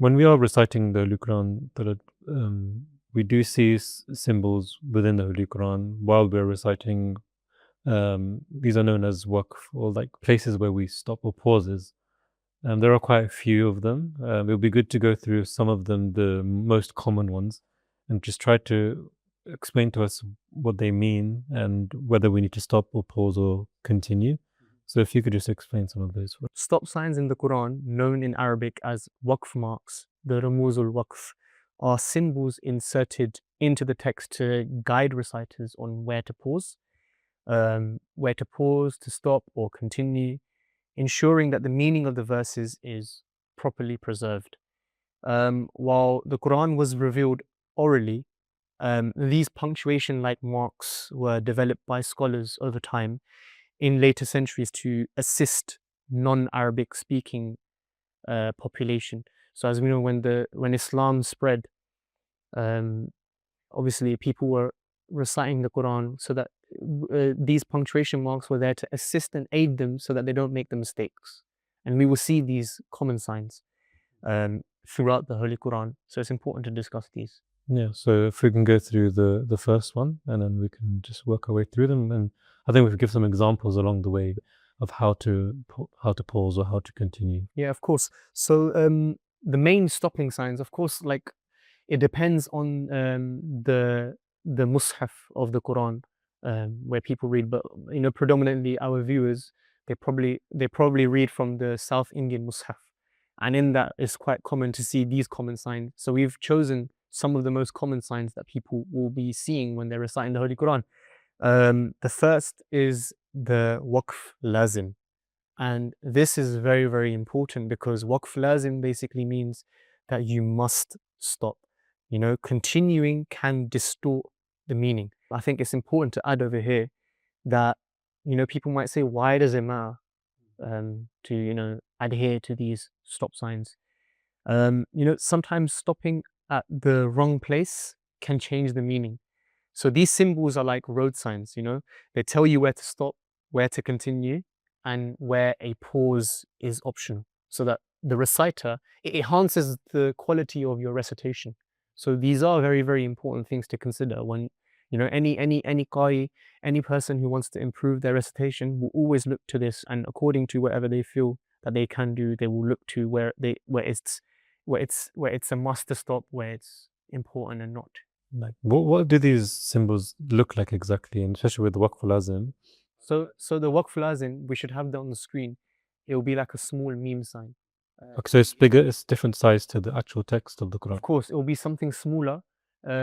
When we are reciting the Holy Quran, we do see symbols within the Holy Quran while we're reciting. These are known as waqf, or like places where we stop or pauses. There are quite a few of them. It would be good to go through some of them, the most common ones, and just try to explain to us what they mean and whether we need to stop or pause or continue. So if you could just explain some of those. Stop signs in the Quran, known in Arabic as waqf marks, the Ramuzul Waqf, are symbols inserted into the text to guide reciters on where to pause, to stop or continue, ensuring that the meaning of the verses is properly preserved. While the Quran was revealed orally, these punctuation-like marks were developed by scholars over time in later centuries to assist non-Arabic speaking population. So as we know, when Islam spread, obviously people were reciting the Quran, so that these punctuation marks were there to assist and aid them so that they don't make the mistakes. And we will see these common signs throughout the Holy Quran. So it's important to discuss these. Yeah, so if we can go through the first one, and then we can just work our way through them, and I think we could give some examples along the way of how to pause or how to continue. Yeah, of course. So the main stopping signs, of course, like it depends on the mushaf of the Quran where people read, but predominantly our viewers, they probably read from the South Indian mushaf, and in that it's quite common to see these common signs. So we've chosen some of the most common signs that people will be seeing when they're reciting the Holy Quran. The first is the waqf lazim. And this is very, very important because waqf lazim basically means that you must stop. Continuing can distort the meaning. I think it's important to add over here that, people might say, why does it matter to, adhere to these stop signs? Sometimes stopping at the wrong place can change the meaning. So these symbols are like road signs, they tell you where to stop, where to continue, and where a pause is optional, so that the reciter, it enhances the quality of your recitation. So these are very, very important things to consider when, any qari, any person who wants to improve their recitation will always look to this, and according to whatever they feel that they can do, they will look to where it's a must to stop, where it's important and not. Like, what do these symbols look like exactly, and especially with the waqf lazim? So the waqf lazim, we should have that on the screen. It will be like a small meme sign. Okay, so it's bigger, it's different size to the actual text of the Quran. Of course, it will be something smaller,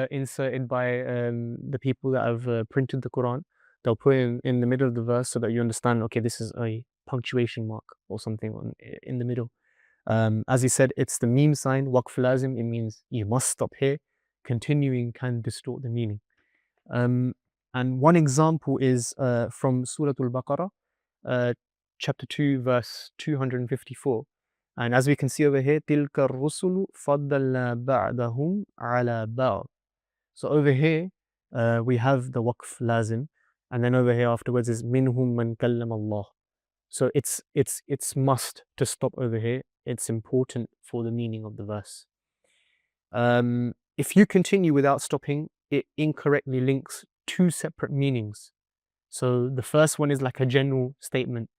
inserted by the people that have printed the Quran. They'll put it in the middle of the verse so that you understand, okay, this is a punctuation mark or something in the middle. As he said, it's the meme sign, waqf lazim. It means you must stop here. Continuing can distort the meaning. And one example is from Surah Al-Baqarah, chapter 2, verse 254. And as we can see over here, تِلْكَ الرُّسُلُ فَضَّلْنَا بَعْدَهُمْ عَلَى بَعْضٍ. So over here, we have the waqf lazim, and then over here afterwards is مِنْهُمْ مَنْ كَلَّمَ اللَّهُ. So it's must to stop over here. It's important for the meaning of the verse. If you continue without stopping, it incorrectly links two separate meanings. So the first one is like a general statement,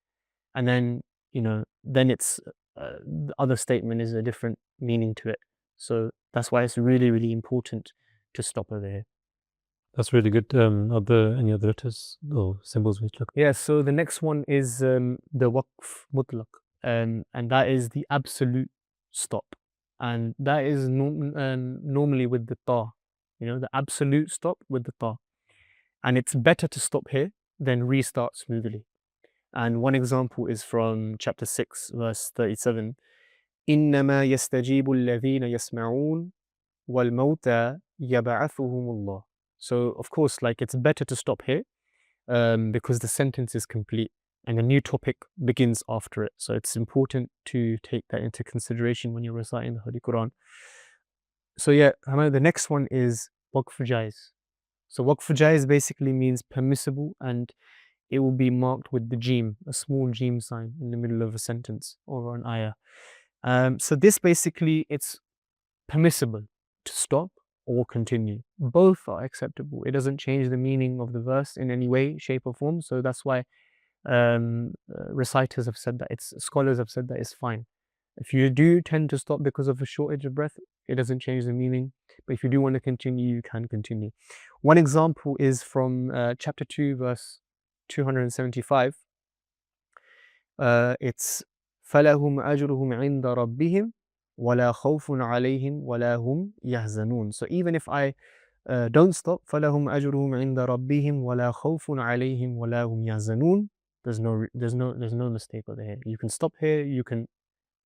and then then it's the other statement is a different meaning to it. So that's why it's really, really important to stop over here. That's really good. Are there any other letters or symbols we look? Yeah, so the next one is the waqf mutlaq, and that is the absolute stop, and that is normally with the ta, the absolute stop with the ta, and it's better to stop here than restart smoothly. And one example is from chapter 6, verse 37. إِنَّمَا يَسْتَجِيبُ الَّذِينَ يَسْمَعُونَ وَالْمَوْتَى يَبْعَثُهُمُ اللَّهُ. So of course, like, it's better to stop here because the sentence is complete and a new topic begins after it. So it's important to take that into consideration when you're reciting the Holy Quran. So yeah, the next one is waqf jaiz. So waqf jaiz basically means permissible, and it will be marked with the jim, a small jim sign in the middle of a sentence or an ayah. So this basically, it's permissible to stop or continue. Both are acceptable. It doesn't change the meaning of the verse in any way, shape, or form. So that's why reciters have said that scholars have said that it's fine. If you do tend to stop because of a shortage of breath, it doesn't change the meaning. But if you do want to continue, you can continue. One example is from chapter 2, verse 275. It's فَلَهُمْ أَجْرُهُمْ عِنْدَ رَبِّهِمْ وَلَا خَوْفٌ عَلَيْهِمْ وَلَا هُمْ يَحْزَنُونَ. So even if I don't stop, فَلَهُمْ أَجْرُهُمْ عِنْدَ رَبِّهِمْ وَلَا خَوْفٌ عَلَيْهِمْ وَلَا هُمْ يَحْزَنُونَ. There's no mistake over here. You can stop here, you can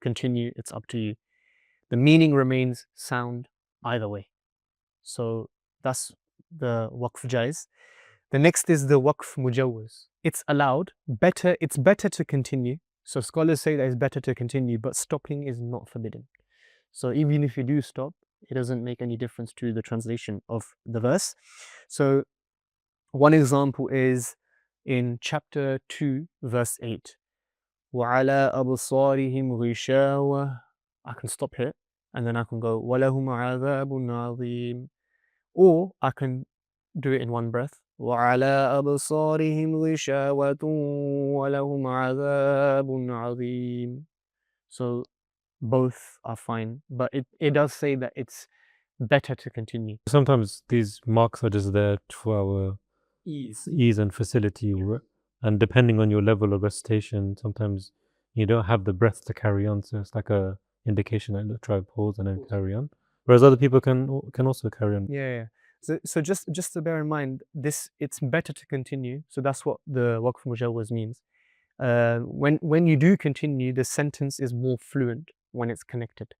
continue, it's up to you. The meaning remains sound either way. So that's the waqf jaiz. The next is the waqf mujawwaz. It's allowed, it's better to continue. So scholars say that it's better to continue, but stopping is not forbidden. So even if you do stop, it doesn't make any difference to the translation of the verse. So one example is in chapter 2, verse 8. وَعَلَىٰ أَبْصَارِهِمْ غِشَاوَةٌ. I can stop here and then I can go وَلَهُمْ عَذَابٌ عَظِيمٌ. Or I can do it in one breath. وَعَلَىٰ أَبْصَارِهِمْ غِشَاوَةٌ وَلَهُمْ عَذَابٌ عَظِيمٌ. So both are fine, but it does say that it's better to continue. Sometimes these marks are just there for our ease and facility, and depending on your level of recitation, sometimes you don't have the breath to carry on, so it's like a indication that try pause and then carry on. Whereas other people can also carry on. Yeah. So just to bear in mind, it's better to continue. So that's what the waqf mujawwaz means. When you do continue, the sentence is more fluent when it's connected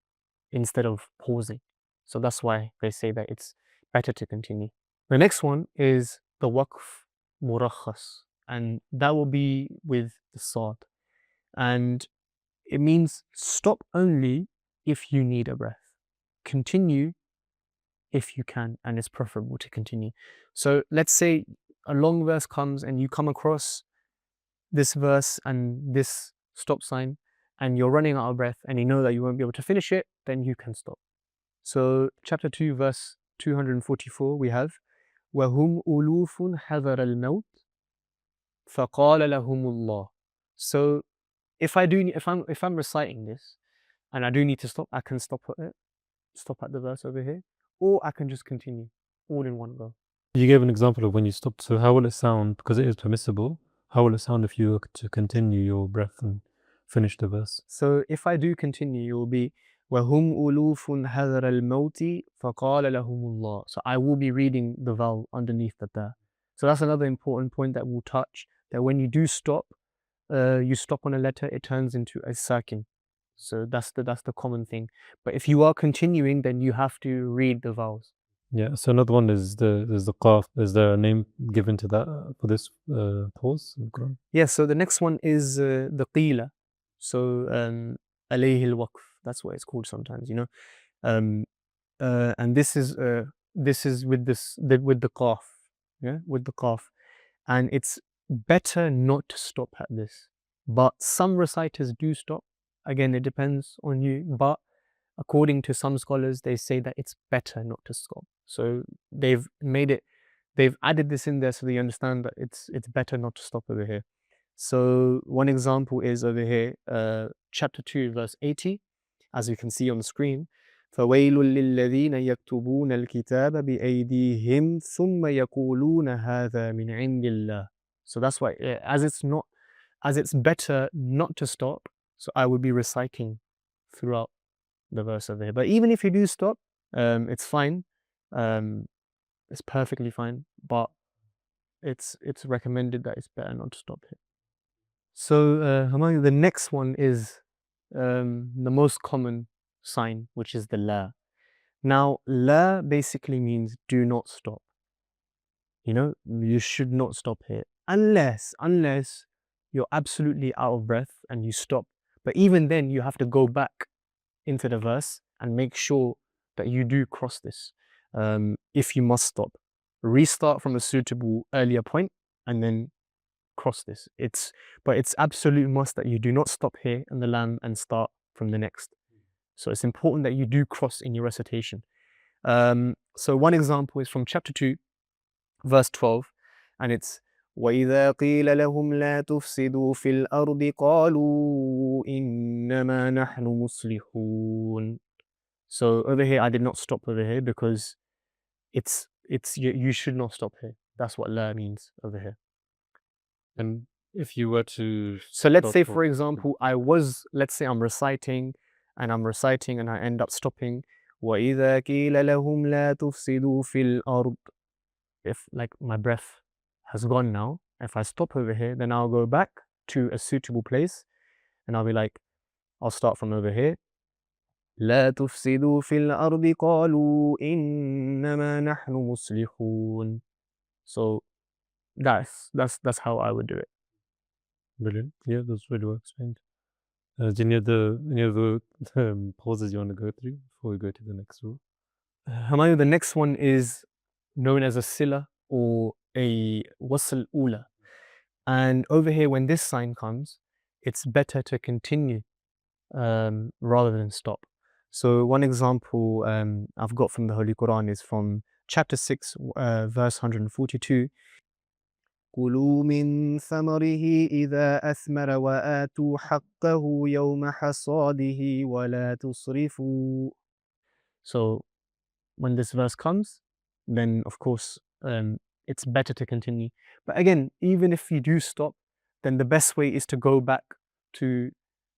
instead of pausing. So that's why they say that it's better to continue. The next one is the waqf murakhas, and that will be with the sad. And it means stop only if you need a breath. Continue if you can, and it's preferable to continue. So let's say a long verse comes and you come across this verse and this stop sign and you're running out of breath and you know that you won't be able to finish it, then you can stop. So chapter 2, verse 244, we have وَهُمْ أُلُوفٌ حَذَرَ الْمَوْتِ فَقَالَ لَهُمُ اللَّهُ. So if I'm reciting this and I do need to stop, I can stop at the verse over here, or I can just continue all in one go. You gave an example of when you stopped, so how will it sound? Because it is permissible, how will it sound if you were to continue your breath and finish the verse? So if I do continue, it will be وَهُمْ أُلُوفٌ حَذَرَ الْمَوْتِ فَقَالَ لَهُمُ اللَّهُ. So I will be reading the vowel underneath that there. So that's another important point that we'll touch, that when you do stop, you stop on a letter, it turns into a sakin. So that's the common thing. But if you are continuing, then you have to read the vowels. Yeah, so another one is the qaf. Is there a name given to that for this pause? Yeah, so the next one is the qila. So alayhi al-waqf, that's what it's called sometimes, you know. And this is with the qaf, yeah, with the qaf. And it's better not to stop at this. But some reciters do stop. Again, it depends on you. But according to some scholars, they say that it's better not to stop. So they've added this in there so they understand that it's better not to stop over here. So one example is over here, chapter 2, verse 80, as you can see on the screen. فَوَيْلٌ لِلَّذِينَ يَكْتُبُونَ الْكِتَابَ بِأَيْدِيهِمْ ثُمَّ يَقُولُونَ هَذَا مِنْ عِنْدِ اللَّهِ. So that's why, as it's better not to stop, so I would be reciting throughout the verse over here. But even if you do stop, it's fine. It's perfectly fine, but it's recommended that it's better not to stop here. So the next one is the most common sign, which is the la. Now la basically means do not stop. You know, you should not stop here unless you're absolutely out of breath and you stop. But even then you have to go back into the verse and make sure that you do cross this. If you must stop, restart from a suitable earlier point and then cross this. But it's absolute must that you do not stop here in the lam and start from the next. So it's important that you do cross in your recitation. So one example is from chapter 2, verse 12, and it's وَإِذَا قِيلَ لَهُمْ لَا تُفْسِدُوا فِي الْأَرْضِ قَالُوا إِنَّمَا نَحْنُ مُصْلِحُونَ. So over here, I did not stop over here because you should not stop here. That's what la means over here. And if you were to So let's stop say, for- for example, let's say I'm reciting and I end up stopping. وَإِذَا قِيلَ لَهُمْ لَا تُفْسِدُوا فِي الْأَرْضِ. If like my breath has gone now, if I stop over here, then I'll go back to a suitable place and I'll be like, I'll start from over here. لا تفسدوا في الأرض قالوا إنما نحن مصلحون. So that's how I would do it. Brilliant. Yeah, that's really well explained. Do you any other pauses you want to go through before we go to the next rule? Humayun, the next one is known as a sila or a wasl ula. And over here, when this sign comes, it's better to continue rather than stop. So one example I've got from the Holy Quran is from chapter 6, verse 142. كُلُوا مِن ثَمَرِهِ إِذَا أَثْمَرَ وَآتُوا حَقَّهُ يَوْمَ حَصَادِهِ وَلَا تُسْرِفُوا. So when this verse comes, then of course it's better to continue. But again, even if you do stop, then the best way is to go back to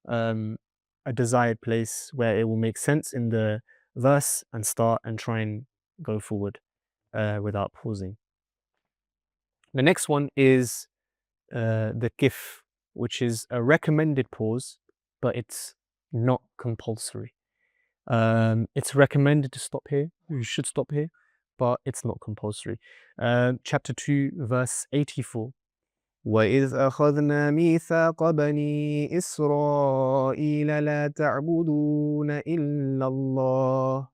a desired place where it will make sense in the verse and start and try and go forward without pausing. The next one is the kif, which is a recommended pause, but it's not compulsory. It's recommended to stop here. You should stop here, but it's not compulsory. Chapter 2, verse 84. وَإِذْ أَخَذْنَا مِيثَاقَ بَنِي إِسْرَائِيلَ لَا تَعْبُدُونَ إِلَّا اللَّهَ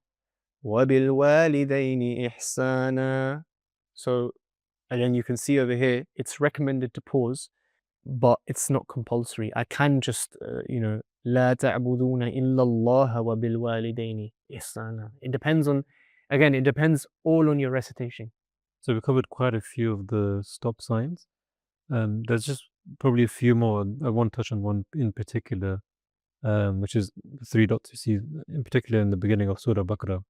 وَبِالْوَالِدَيْنِ إِحْسَانًا. So again, you can see over here, it's recommended to pause, but it's not compulsory. I can just, لا تعبدون إلا الله وبالوالدين إحسانا. It depends all on your recitation. So we covered quite a few of the stop signs. There's just probably a few more. I want to touch on one in particular, which is the 3 dots you see, in particular in the beginning of Surah Baqarah.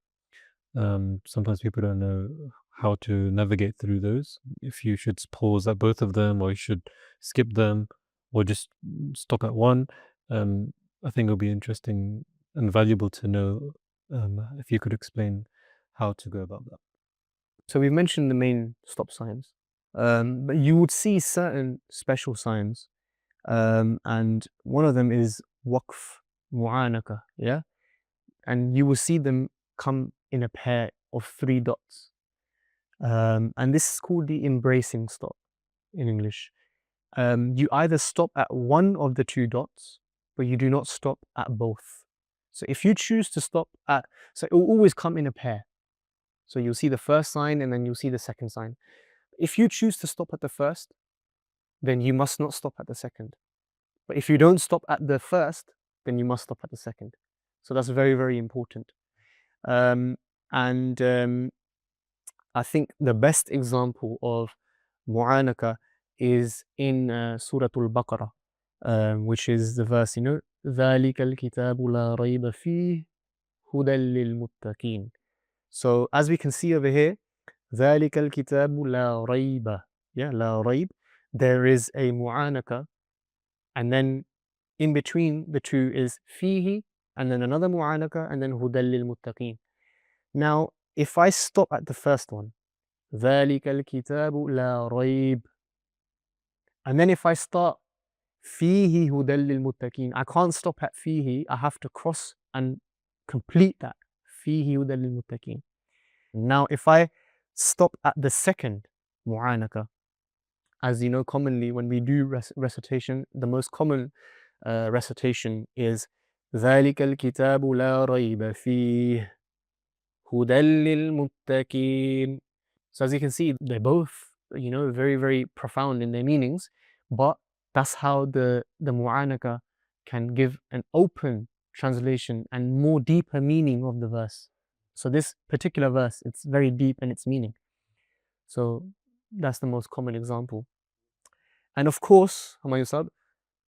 Sometimes people don't know how to navigate through those. If you should pause at both of them, or you should skip them, or just stop at one. I think it'll be interesting and valuable to know if you could explain how to go about that. So we've mentioned the main stop signs, but you would see certain special signs, and one of them is waqf, mu'anaka, yeah? And you will see them come in a pair of 3 dots. And this is called the embracing stop in English. You either stop at one of the 2 dots, but you do not stop at both. So if you choose to stop so it will always come in a pair. So you'll see the first sign and then you'll see the second sign. If you choose to stop at the first, then you must not stop at the second. But if you don't stop at the first, then you must stop at the second. So that's very, very important. I think the best example of mu'anaka is in Surah Al-Baqarah, which is the verse, ذَلِكَ الْكِتَابُ لَا رَيْبَ فِيهِ هُدًى لِلْمُتَّقِينَ. So as we can see over here, ذَلِكَ الْكِتَابُ لَا رَيْبَ. Yeah, لَا رَيْب. There is a mu'anaka, and then in between the 2 is فِيهِ, and then another mu'anaka, and then هُدًى لِلْمُتَّقِينَ. Now, if I stop at the first one, ذَلِكَ الْكِتَابُ لَا رَيْبَ, and then if I start فِيهِ هُدًى لِلْمُتَّقِينَ, I can't stop at فِيهِ, I have to cross and complete that. فِيهِ هُدًى لِلْمُتَّقِينَ. Now, if I stop at the second mu'anaka, as you know, commonly when we do recitation, the most common recitation is ذَلِكَ الْكِتَابُ لَا رَيْبَ فِيهِ هُدًى لِلْمُتَّقِينَ. So as you can see, they're both, very, very profound in their meanings, but that's how the mu'anaka can give an open translation and more deeper meaning of the verse. So this particular verse, it's very deep in its meaning. So that's the most common example. And of course, Humayun,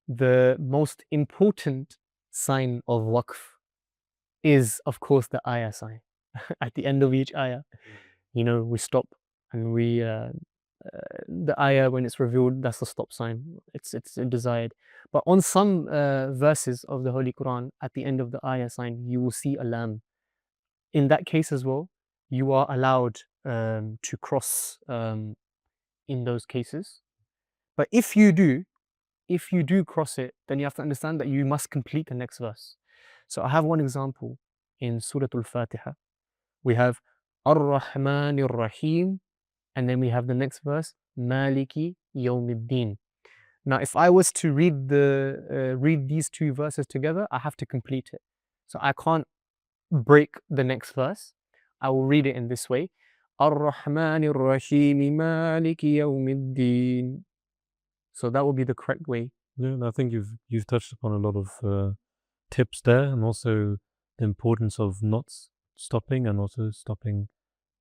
the most important sign of Waqf is, of course, the ayah sign. At the end of each ayah, we stop and the ayah, when it's revealed, that's the stop sign. It's desired. But on some verses of the Holy Quran, at the end of the ayah sign, you will see a lam. In that case as well, you are allowed to cross in those cases. But if you do cross it, then you have to understand that you must complete the next verse. So I have one example in Surah Al-Fatiha. We have Ar-Rahman Ar-Rahim, and then we have the next verse, Maliki Yawmiddin. Now, if I was to read these two verses together, I have to complete it. So I can't break the next verse. I will read it in this way. Ar-Rahman Ar-Rahim, Maliki Yawmiddin. So that will be the correct way. Yeah, and I think you've touched upon a lot of tips there, and also the importance of not stopping and also stopping.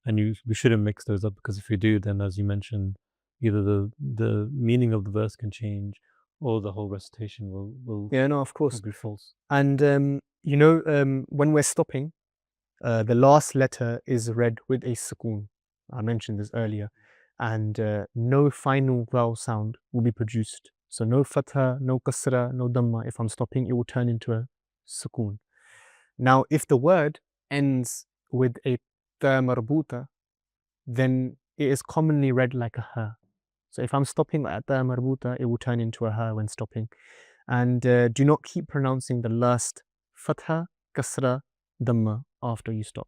And we shouldn't mix those up, because if you do, then as you mentioned, either the meaning of the verse can change, or the whole recitation will Of course, be false. And when we're stopping, the last letter is read with a sukoon. I mentioned this earlier, and no final vowel sound will be produced. So no fatha, no kasra, no dhamma. If I'm stopping, it will turn into a sukoon. Now, if the word ends with a ta marbuta, then it is commonly read like a ha. So if I'm stopping at ta marbuta, it will turn into a ha when stopping. And do not keep pronouncing the last fatha, kasra, dhamma after you stop.